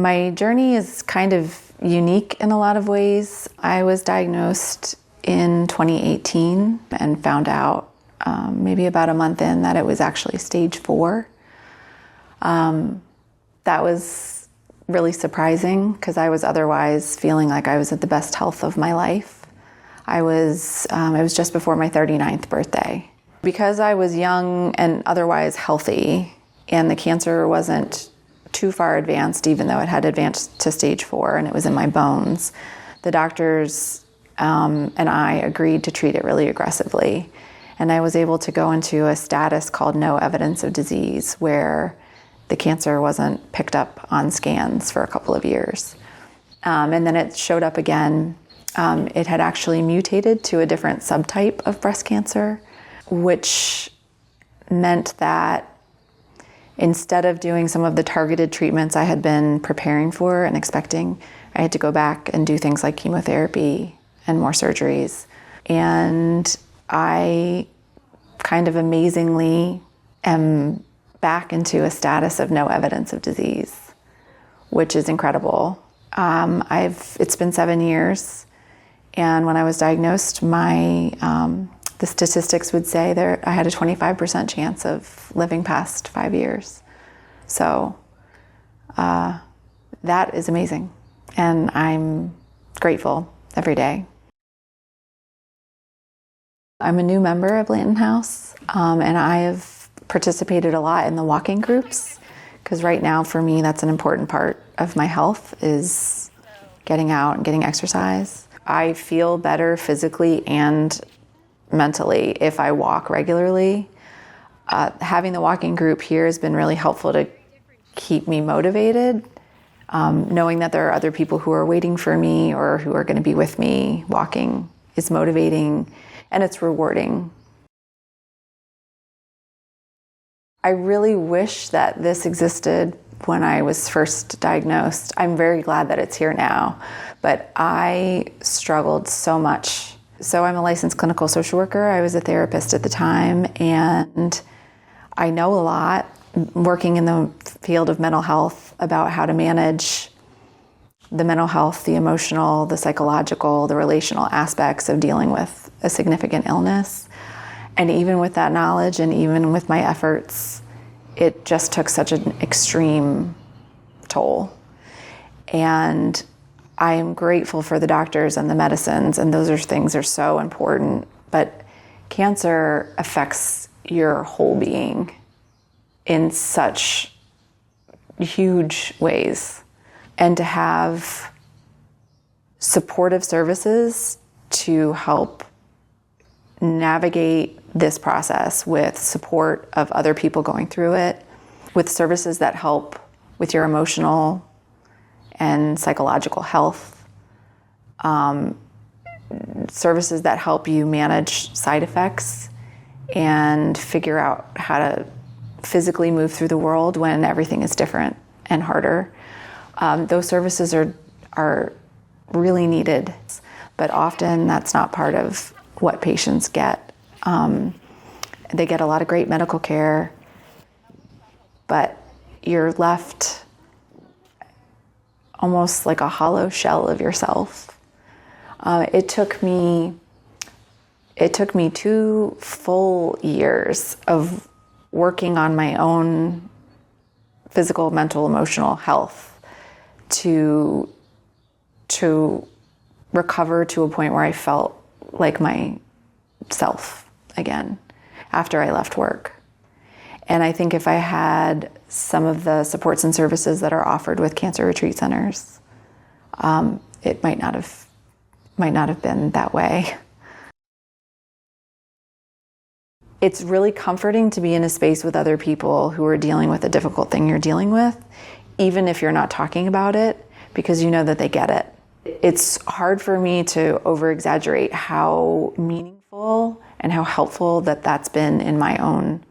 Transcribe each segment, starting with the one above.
My journey is kind of unique in a lot of ways. I was diagnosed in 2018 and found out maybe about a month in that it was actually stage 4. That was really surprising because I was otherwise feeling like I was at the best health of my life. It was just before my 39th birthday. Because I was young and otherwise healthy, and the cancer wasn't too far advanced, even though it had advanced to stage 4 and it was in my bones, the doctors and I agreed to treat it really aggressively. And I was able to go into a status called no evidence of disease, where the cancer wasn't picked up on scans for a couple of years. And then it showed up again. It had actually mutated to a different subtype of breast cancer, which meant that instead of doing some of the targeted treatments I had been preparing for and expecting, I had to go back and do things like chemotherapy and more surgeries. And I kind of amazingly am back into a status of no evidence of disease, which is incredible. It's been 7 years, and when I was diagnosed, the statistics would say that I had a 25% chance of living past 5 years. So that is amazing, and I'm grateful every day. I'm a new member of Blanton House, and I have participated a lot in the walking groups, because right now for me that's an important part of my health, is getting out and getting exercise. I feel better physically and mentally if I walk regularly. Having the walking group here has been really helpful to keep me motivated, knowing that there are other people who are waiting for me or who are going to be with me walking is motivating, and it's rewarding. I really wish that this existed when I was first diagnosed. I'm very glad that it's here now, but I struggled so much. So I'm a licensed clinical social worker. I was a therapist at the time, and I know a lot, working in the field of mental health, about how to manage the mental health, the emotional, the psychological, the relational aspects of dealing with a significant illness. And even with that knowledge and even with my efforts, it just took such an extreme toll. And I am grateful for the doctors and the medicines, and those things are so important. But cancer affects your whole being in such huge ways. And to have supportive services to help navigate this process, with support of other people going through it, with services that help with your emotional and psychological health, services that help you manage side effects and figure out how to physically move through the world when everything is different and harder. Those services are really needed, but often that's not part of what patients get. They get a lot of great medical care, but you're left almost like a hollow shell of yourself. It took me 2 full years of working on my own physical, mental, emotional health to recover to a point where I felt like myself again after I left work. And I think if I had some of the supports and services that are offered with cancer retreat centers, it might not have been that way. It's really comforting to be in a space with other people who are dealing with a difficult thing you're dealing with, even if you're not talking about it, because you know that they get it. It's hard for me to over-exaggerate how meaningful and how helpful that's been in my own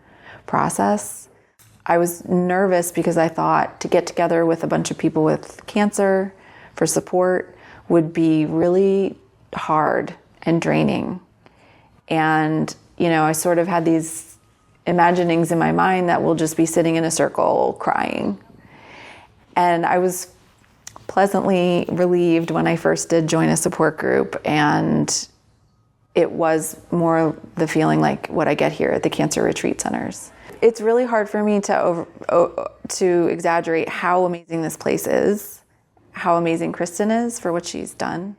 process. I was nervous because I thought to get together with a bunch of people with cancer for support would be really hard and draining. And, I sort of had these imaginings in my mind that we'll just be sitting in a circle crying. And I was pleasantly relieved when I first did join a support group, and it was more the feeling like what I get here at the cancer retreat centers. It's really hard for me to exaggerate how amazing this place is, how amazing Kristen is for what she's done.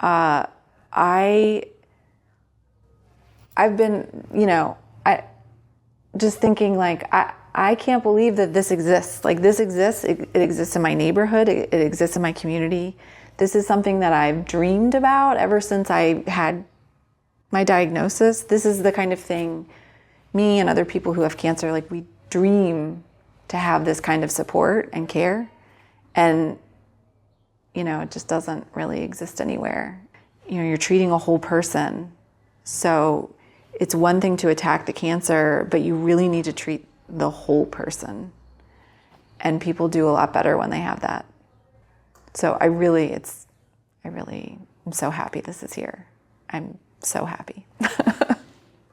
I've been, just thinking like, I can't believe that this exists. Like this exists, it exists in my neighborhood, it exists in my community. This is something that I've dreamed about ever since I had my diagnosis. This is the kind of thing me and other people who have cancer, like we dream to have this kind of support and care. And, it just doesn't really exist anywhere. You're treating a whole person. So it's one thing to attack the cancer, but you really need to treat the whole person. And people do a lot better when they have that. So I really am so happy this is here. I'm so happy.